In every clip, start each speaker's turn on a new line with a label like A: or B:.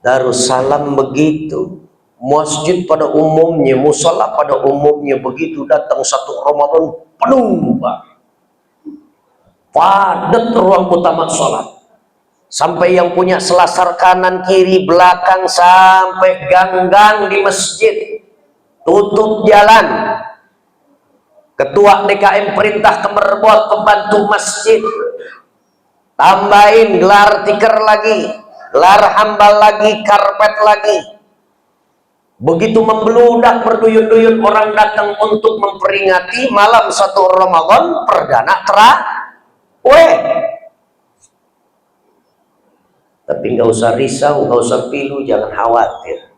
A: Darussalam begitu, masjid pada umumnya, musola pada umumnya begitu datang satu Ramadan penuh, Pak. Padat ruang utama sholat. Sampai yang punya selasar kanan, kiri, belakang, sampai gang-gang di masjid. Tutup jalan. Ketua DKM perintah ke Merbot, pembantu masjid. Tambahin gelar tikar lagi, gelar hambal lagi, karpet lagi. Begitu membeludak berduyun-duyun orang datang untuk memperingati malam 1 Ramadan perdana terawih. Tapi nggak usah risau, nggak usah pilu, jangan khawatir.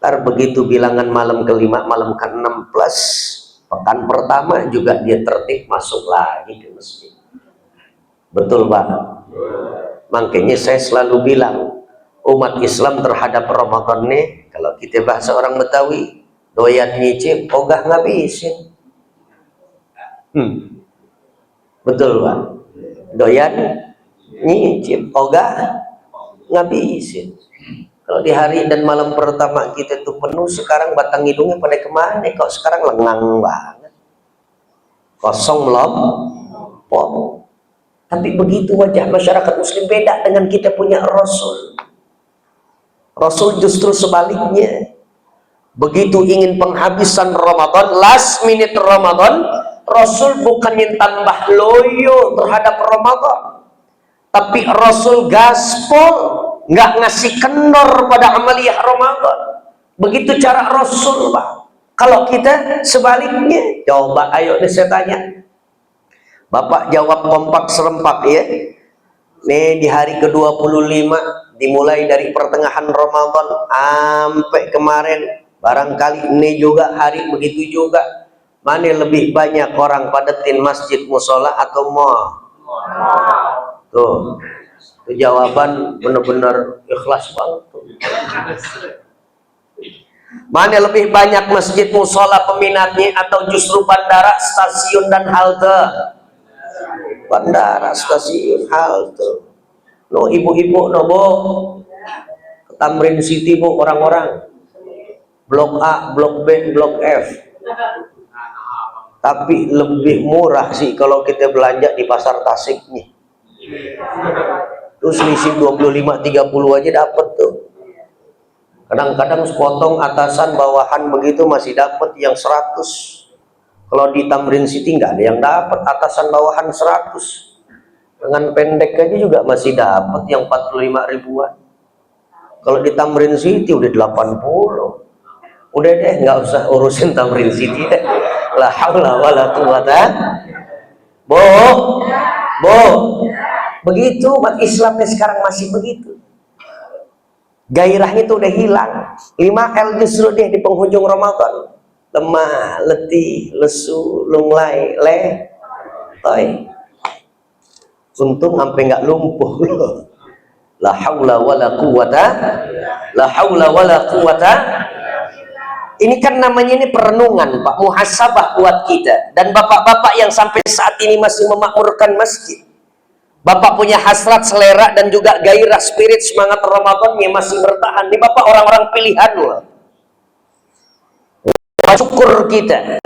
A: Ntar begitu bilangan malam kelima, malam ke-16, pekan pertama juga dia tertib masuk lagi ke masjid. Betul, Pak? Makanya saya selalu bilang, umat Islam terhadap Ramadan nih, kalau kita bahasa orang Betawi, doyan nyicip, ogah ngabisin. Betul, Pak? Doyan nyicip, ogah ngabisin. Kalau di hari dan malam pertama kita tuh penuh, sekarang batang hidungnya pada kemana? Kok sekarang lengang banget, kosong melompong. Tapi begitu wajah masyarakat muslim beda dengan kita punya Rasul. Rasul justru sebaliknya. Begitu ingin penghabisan Ramadan, last minute Ramadan, Rasul bukannya tambah loyo terhadap Ramadan, tapi Rasul gaspol, nggak ngasih kendor pada amaliyah Ramadan. Begitu cara Rasul, Pak. Kalau kita sebaliknya, coba ayo nih saya tanya. Bapak jawab kompak serempak ya. Nih di hari ke-25, dimulai dari pertengahan Ramadan sampai kemarin, barangkali ini juga hari begitu juga. Mana lebih banyak orang padetin masjid, musola atau mall? Tuh, itu jawaban benar-benar ikhlas banget tuh. Mana lebih banyak masjid, musola peminatnya atau justru bandara, stasiun dan halte? Bandara, stasiun, halte. No ibu-ibu, no bo, ke Tamrin City bu, orang-orang blok A, blok B, blok F. Tapi lebih murah sih kalau kita belanja di pasar Tasiknya. Terus selisih 25-30 aja dapat tuh. Kadang-kadang sepotong atasan bawahan begitu masih dapat yang 100. Kalau di Tamrin City nggak ada yang dapat atasan bawahan 100. Dengan pendek aja juga masih dapat yang 45 ribuan. Kalau di Tamrin City udah 80. Udah deh, nggak usah urusin Tamrin City deh. La haula wala quwata. Bo. Begitu umat Islamnya sekarang masih begitu. Gairahnya itu udah hilang. 5L justru deh di penghujung Ramadan. Lemah, letih, lesu, lunglai, letoy. Untung sampai nggak lumpuh. La haula wala quwata. La haula wala quwata. Ini kan namanya ini perenungan, Pak, muhasabah buat kita. Dan bapak-bapak yang sampai saat ini masih memakmurkan masjid. Bapak punya hasrat, selera, dan juga gairah spirit semangat Ramadannya masih bertahan. Ini bapak orang-orang pilihan loh. Syukur kita.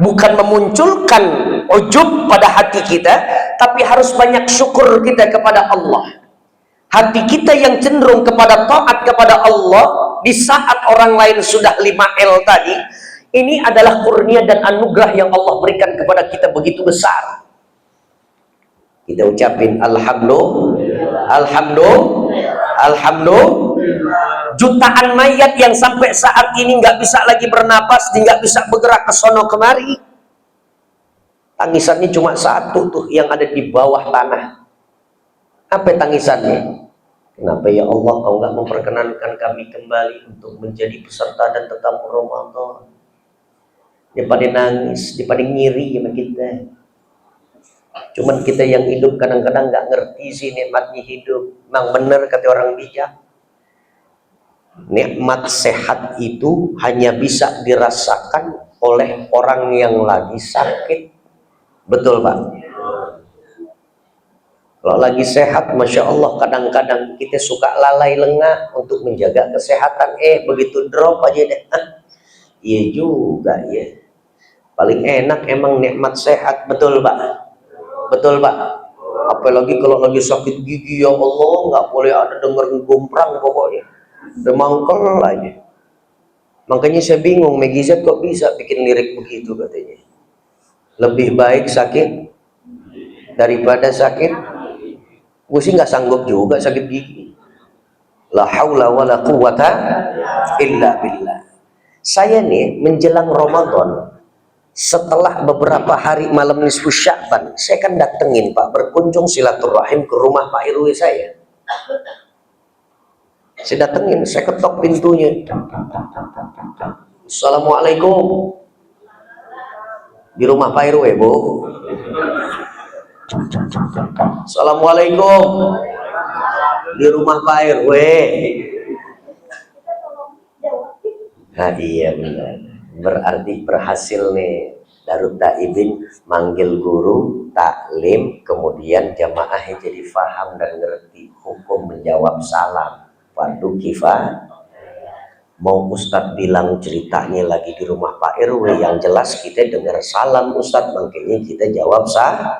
A: Bukan memunculkan ujub pada hati kita, tapi harus banyak syukur kita kepada Allah. Hati kita yang cenderung kepada taat kepada Allah di saat orang lain sudah 5L tadi, ini adalah kurnia dan anugerah yang Allah berikan kepada kita begitu besar. Kita ucapin alhamdulillah. Jutaan mayat yang sampai saat ini nggak bisa lagi bernapas, nggak bisa bergerak ke sono kemari. Tangisannya cuma satu tuh yang ada di bawah tanah. Apa tangisannya? Kenapa ya Allah kau nggak memperkenankan kami kembali untuk menjadi peserta dan tetamu Ramadan? Dia pada nangis, dia pada ngiri sama kita. Cuman kita yang hidup kadang-kadang nggak ngerti sih nikmatnya hidup. Memang bener kata orang bijak. Nikmat sehat itu hanya bisa dirasakan oleh orang yang lagi sakit. Betul, Pak? Kalau lagi sehat, Masya Allah, kadang-kadang kita suka lalai lengah untuk menjaga kesehatan. Begitu drop aja deh. Iya juga ya. Paling enak emang nikmat sehat, betul Pak? Betul Pak? Apalagi kalau lagi sakit gigi, ya Allah, nggak boleh ada denger gomprang pokoknya. Demangkel aja. Makanya saya bingung, Meggy Z kok bisa bikin lirik begitu katanya. Lebih baik sakit daripada sakit. Gue sih nggak sanggup juga sakit gigi. La haula wala quwata illa billah. Saya nih menjelang Ramadan, setelah beberapa hari malam nisfu Sya'ban, saya kan datengin Pak, berkunjung silaturahim ke rumah Pak RW saya. Saya datengin, saya ketok pintunya. Assalamualaikum. Di rumah Pak RW, Bu. Assalamualaikum. Di rumah Pak RW. Nah iya benar. Berarti berhasil nih Darut Taibin manggil guru taklim, kemudian jamaahnya jadi faham dan ngerti hukum menjawab salam. Waduh kifah. Mau Ustadz bilang ceritanya lagi di rumah Pak RW, yang jelas kita dengar salam Ustadz, makanya kita jawab salam.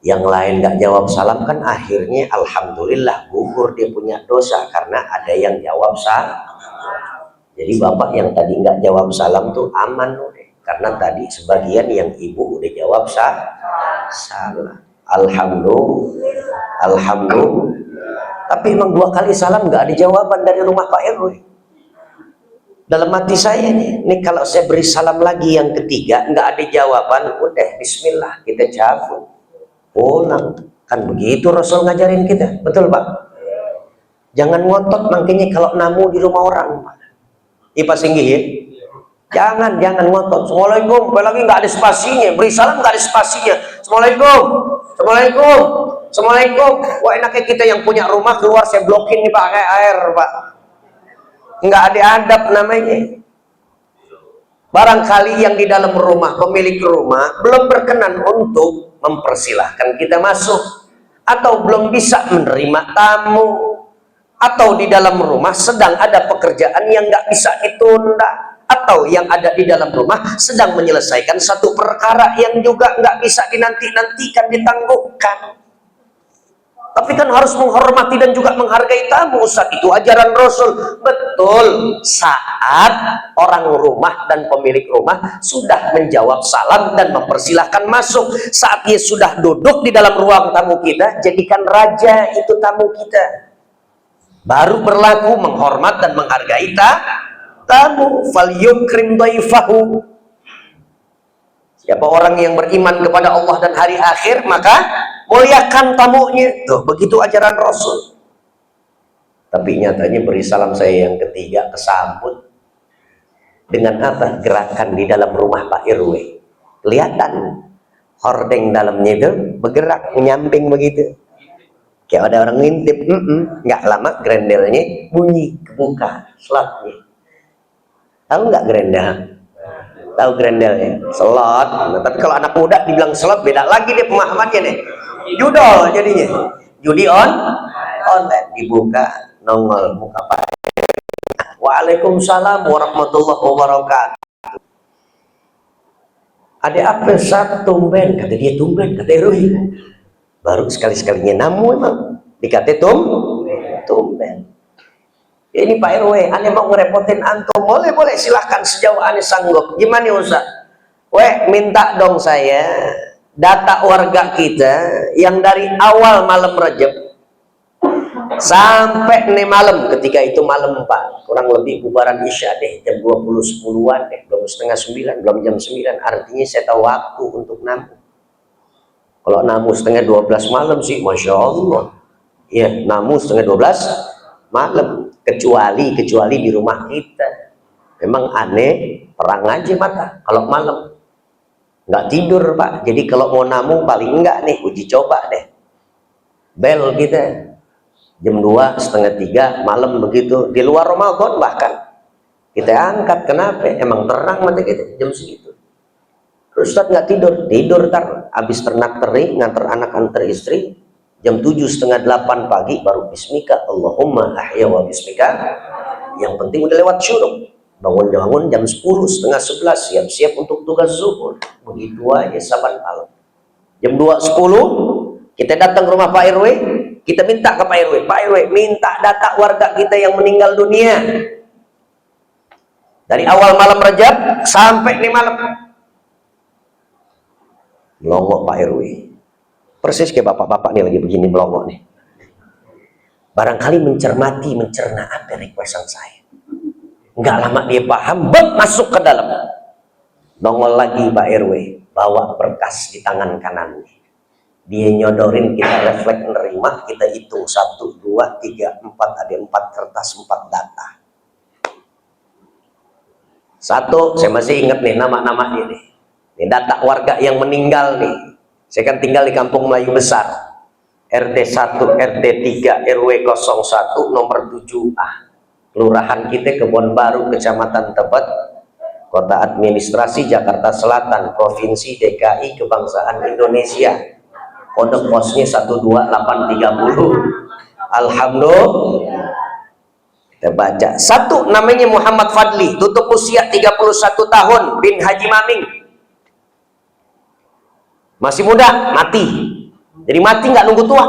A: Yang lain nggak jawab salam kan akhirnya alhamdulillah gugur dia punya dosa karena ada yang jawab salam. Jadi bapak yang tadi nggak jawab salam tuh aman deh, karena tadi sebagian yang ibu udah jawab salam. Alhamdulillah. Tapi emang 2 kali salam nggak ada jawaban dari rumah Pak RW. Dalam hati saya nih kalau saya beri salam lagi yang ketiga nggak ada jawaban, udah Bismillah kita cabut pulang. Kan begitu Rasul ngajarin kita, betul Pak? Jangan ngotot makanya kalau namu di rumah orang, Ipa singgih ya. Jangan ngotot. Assalamualaikum, apalagi nggak ada spasinya. Beri salam nggak ada spasinya. Assalamualaikum. Wah enaknya kita yang punya rumah keluar saya blokin nih pakai air Pak. Nggak ada adab namanya. Barangkali yang di dalam rumah, pemilik rumah belum berkenan untuk mempersilahkan kita masuk, atau belum bisa menerima tamu, atau di dalam rumah sedang ada pekerjaan yang nggak bisa ditunda, atau yang ada di dalam rumah sedang menyelesaikan satu perkara yang juga nggak bisa dinanti-nantikan, ditangguhkan. Tapi kan harus menghormati dan juga menghargai tamu, Ustaz. Itu ajaran Rasul. Betul, saat orang rumah dan pemilik rumah sudah menjawab salam dan mempersilahkan masuk. Saat dia sudah duduk di dalam ruang tamu kita, jadikan raja itu tamu kita. Baru berlaku menghormat dan menghargai tamu. Fal yukrim dhaifahu. Siapa orang yang beriman kepada Allah dan hari akhir, maka muliakan tamunya. Tuh, begitu ajaran Rasul. Tapi nyatanya beri salam saya yang ketiga kesambut dengan apa? Gerakan di dalam rumah Pak RW. Kelihatan hordeng dalamnya itu bergerak menyamping begitu. Kayak ada orang ngintip. Nggak lama grendelnya bunyi kebuka slotnya. Tahu nggak grendel? Tahu grendelnya? Slot. Nah, tapi kalau anak muda dibilang slot beda lagi deh pemahamannya deh. Judol jadinya. Judi online dibuka nongol muka Pak. Waalaikumsalam warahmatullahi wabarakatuh. Ada apa saat tumben? Kata dia tumben, kata Roy. Baru sekali-sekalinya namu emang dikata tumben. Ini Pak RW, aneh mau ngerepotin antum, boleh silahkan sejauh aneh sanggup. Gimana Ustaz? Minta dong saya data warga kita yang dari awal malam Rajab sampai nih malam, ketika itu malam Pak, kurang lebih bubaran Isya deh, jam 20.10-an deh, belum setengah 9, belum jam 9, artinya saya tahu waktu untuk namu. Kalau namu setengah 12 malam sih Masya Allah ya, namu setengah 12 malam, kecuali di rumah kita memang aneh, perang aja mata kalau malam nggak tidur Pak. Jadi kalau mau namu paling enggak nih uji coba deh, bel kita jam 2, setengah 3 malam begitu, di luar Ramadan bahkan kita angkat. Kenapa? Emang terang mata kita jam segitu. Ustadz nggak tidur, tidur tar habis ternak teri, nganter anak antar istri, jam 7:30 pagi baru bismika Allahumma ahya wa bismika. Yang penting udah lewat syuruk, bangun jam 10:30, siap-siap untuk tugas zuhur. Begitu aja saban malam. Jam 2:10 kita datang ke rumah Pak RW, kita minta ke Pak RW, Pak RW minta data warga kita yang meninggal dunia dari awal malam Rajab sampai nih malam. Melongo Pak RW, persis kayak bapak-bapak nih lagi begini melongo nih. Barangkali mencerna apa requestan saya. Nggak lama dia paham, masuk ke dalam. Nongol lagi Pak RW, bawa berkas di tangan kanannya. Dia nyodorin, kita refleks menerima, kita hitung 1, 2, 3, 4, ada 4 kertas, 4 data. 1, saya masih ingat nih nama-nama ini. Ini data warga yang meninggal nih. Saya kan tinggal di Kampung Melayu Besar. RT 1, RT 3, RW 01, nomor 7A. Kelurahan kita Kebon Baru, Kecamatan Tebet, Kota Administrasi Jakarta Selatan, Provinsi DKI Kebangsaan Indonesia. Kode posnya 12830. Alhamdulillah. Kita baca. 1, namanya Muhammad Fadli, tutup usia 31 tahun, bin Haji Maming. Masih muda, mati. Jadi mati nggak nunggu tua.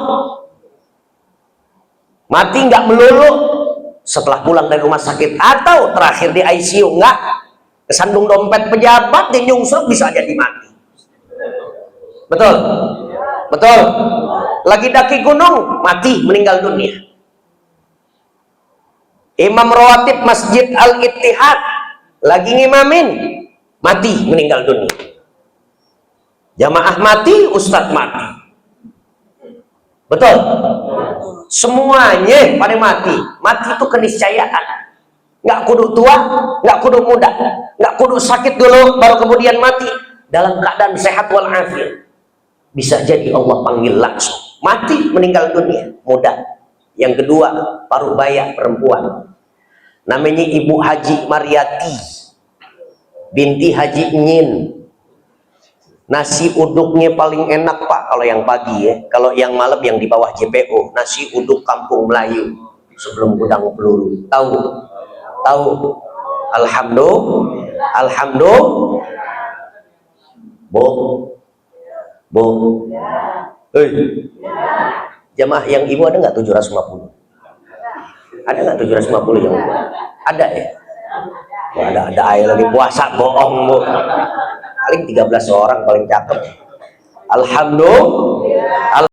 A: Mati nggak melulu setelah pulang dari rumah sakit atau terakhir di ICU, nggak kesandung dompet pejabat, dia nyungsruk bisa jadi mati. Betul? Betul. Lagi daki gunung, mati, meninggal dunia. Imam rawatib Masjid Al-Ittihad lagi ngimamin, mati, meninggal dunia. Jamaah mati, ustadz mati. Betul? Semuanya pada mati. Mati itu keniscayaan. Nggak kudu tua, nggak kudu muda, nggak kudu sakit dulu baru kemudian mati. Dalam keadaan sehat walafiat. Bisa jadi Allah panggil langsung. Mati, meninggal dunia, muda. Yang kedua, paruh baya perempuan. Namanya Ibu Haji Mariati binti Haji Nyin. Nasi uduknya paling enak Pak kalau yang pagi ya. Kalau yang malam yang di bawah JPO, nasi uduk Kampung Melayu sebelum gudang peluru. Tahu? Tahu? Alhamdulillah. Alhamdulillah. Bu. Hei. Jamaah yang ibu ada nggak 750? Ada nggak 750 yang ibu? Ada ya? Ada air lagi puasa, bohong bu. Paling 13 orang paling cakep. Alhamdulillah.